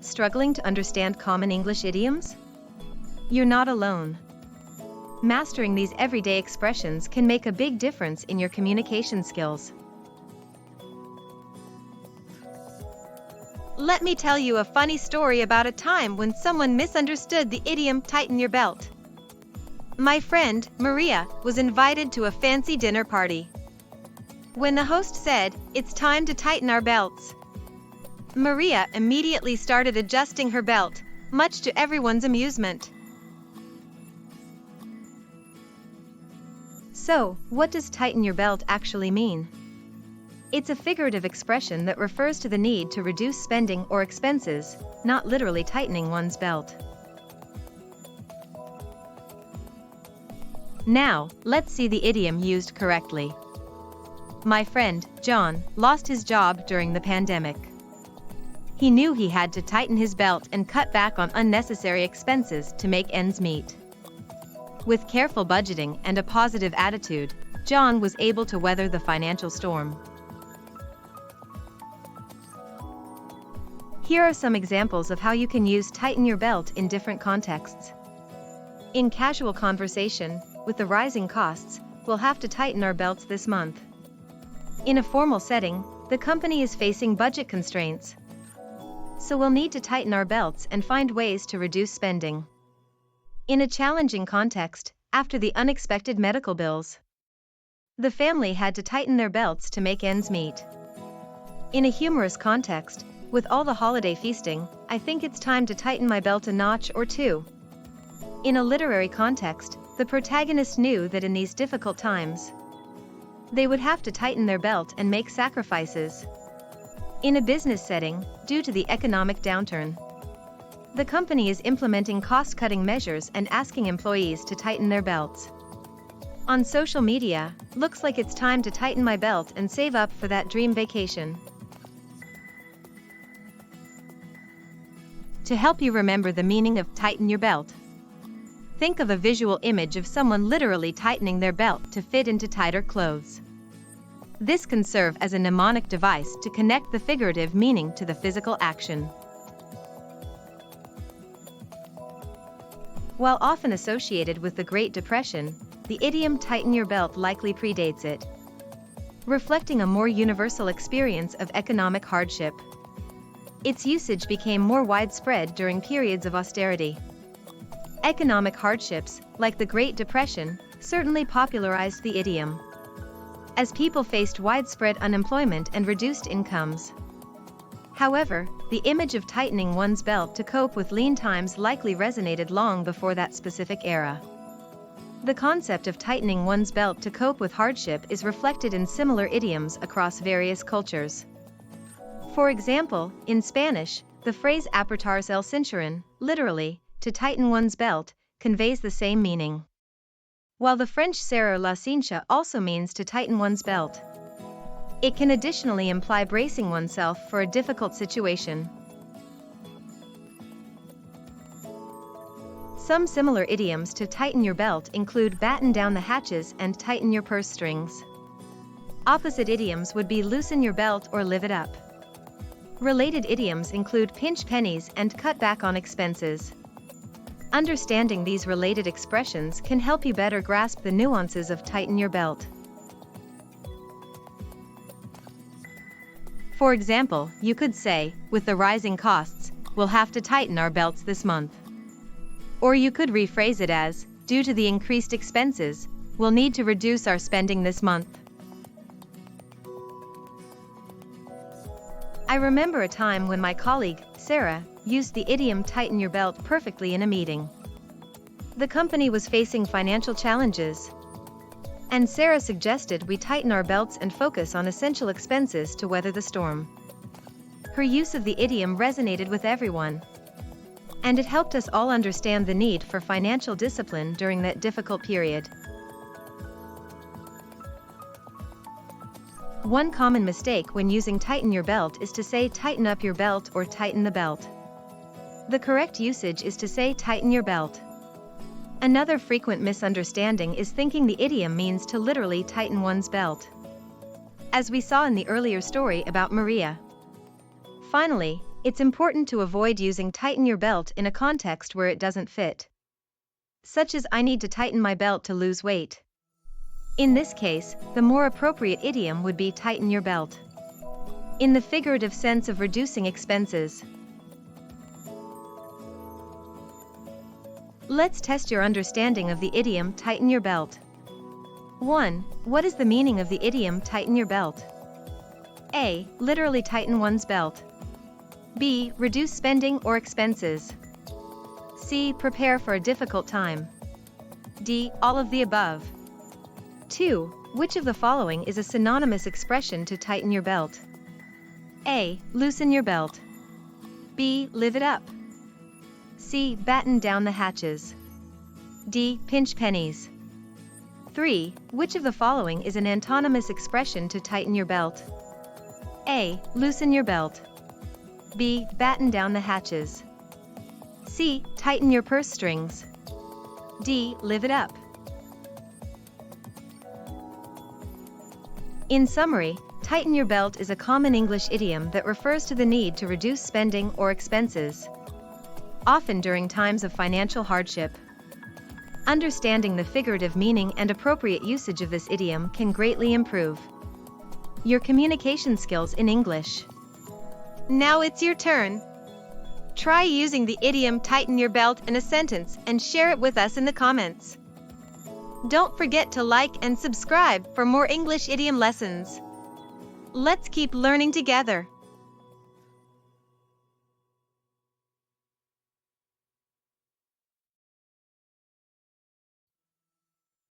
struggling to understand common English idioms? You're not alone. Mastering these everyday expressions can make a big difference in your communication skills. Let me tell you a funny story about a time when someone misunderstood the idiom "tighten your belt." My friend, Maria, was invited to a fancy dinner party. When the host said, "It's time to tighten our belts," Maria immediately started adjusting her belt, much to everyone's amusement. So, what does tighten your belt actually mean? It's a figurative expression that refers to the need to reduce spending or expenses, not literally tightening one's belt. Now, let's see the idiom used correctly. My friend, John, lost his job during the pandemic. He knew he had to tighten his belt and cut back on unnecessary expenses to make ends meet. With careful budgeting and a positive attitude, John was able to weather the financial storm. Here are some examples of how you can use tighten your belt in different contexts. In casual conversation, with the rising costs, we'll have to tighten our belts this month. In a formal setting, the company is facing budget constraints, so we'll need to tighten our belts and find ways to reduce spending. In a challenging context, after the unexpected medical bills, the family had to tighten their belts to make ends meet. In a humorous context, with all the holiday feasting, I think it's time to tighten my belt a notch or two. In a literary context, the protagonist knew that in these difficult times, they would have to tighten their belt and make sacrifices. In a business setting, due to the economic downturn, the company is implementing cost-cutting measures and asking employees to tighten their belts. On social media, looks like it's time to tighten my belt and save up for that dream vacation. To help you remember the meaning of tighten your belt, think of a visual image of someone literally tightening their belt to fit into tighter clothes. This can serve as a mnemonic device to connect the figurative meaning to the physical action. While often associated with the Great Depression, the idiom tighten your belt likely predates it, reflecting a more universal experience of economic hardship. Its usage became more widespread during periods of austerity. Economic hardships, like the Great Depression, certainly popularized the idiom, as people faced widespread unemployment and reduced incomes. However, the image of tightening one's belt to cope with lean times likely resonated long before that specific era. The concept of tightening one's belt to cope with hardship is reflected in similar idioms across various cultures. For example, in Spanish, the phrase apretarse el cinturón, literally, to tighten one's belt, conveys the same meaning, while the French serrer la cincha also means to tighten one's belt. It can additionally imply bracing oneself for a difficult situation. Some similar idioms to tighten your belt include batten down the hatches and tighten your purse strings. Opposite idioms would be loosen your belt or live it up. Related idioms include pinch pennies and cut back on expenses. Understanding these related expressions can help you better grasp the nuances of tighten your belt. For example, you could say, with the rising costs, we'll have to tighten our belts this month. Or you could rephrase it as, due to the increased expenses, we'll need to reduce our spending this month. I remember a time when my colleague, Sarah, used the idiom tighten your belt perfectly in a meeting. The company was facing financial challenges, and Sarah suggested we tighten our belts and focus on essential expenses to weather the storm. Her use of the idiom resonated with everyone, and it helped us all understand the need for financial discipline during that difficult period. One common mistake when using tighten your belt is to say tighten up your belt or tighten the belt. The correct usage is to say tighten your belt. Another frequent misunderstanding is thinking the idiom means to literally tighten one's belt, as we saw in the earlier story about Maria. Finally, It's important to avoid using tighten your belt in a context where it doesn't fit, such as I need to tighten my belt to lose weight. In this case, the more appropriate idiom would be tighten your belt, in the figurative sense of reducing expenses. Let's test your understanding of the idiom tighten your belt. 1. What is the meaning of the idiom tighten your belt? A. Literally tighten one's belt. B. Reduce spending or expenses. C. Prepare for a difficult time. D. All of the above. 2. Which of the following is a synonymous expression to tighten your belt? A. Loosen your belt. B. Live it up. C. Batten down the hatches. D. Pinch pennies. 3. Which of the following is an antonymous expression to tighten your belt? A. Loosen your belt. B. Batten down the hatches. C. Tighten your purse strings. D. Live it up. In summary, tighten your belt is a common English idiom that refers to the need to reduce spending or expenses, often during times of financial hardship. Understanding the figurative meaning and appropriate usage of this idiom can greatly improve your communication skills in English. Now it's your turn. Try using the idiom tighten your belt in a sentence and share it with us in the comments. Don't forget to like and subscribe for more English idiom lessons. Let's keep learning together.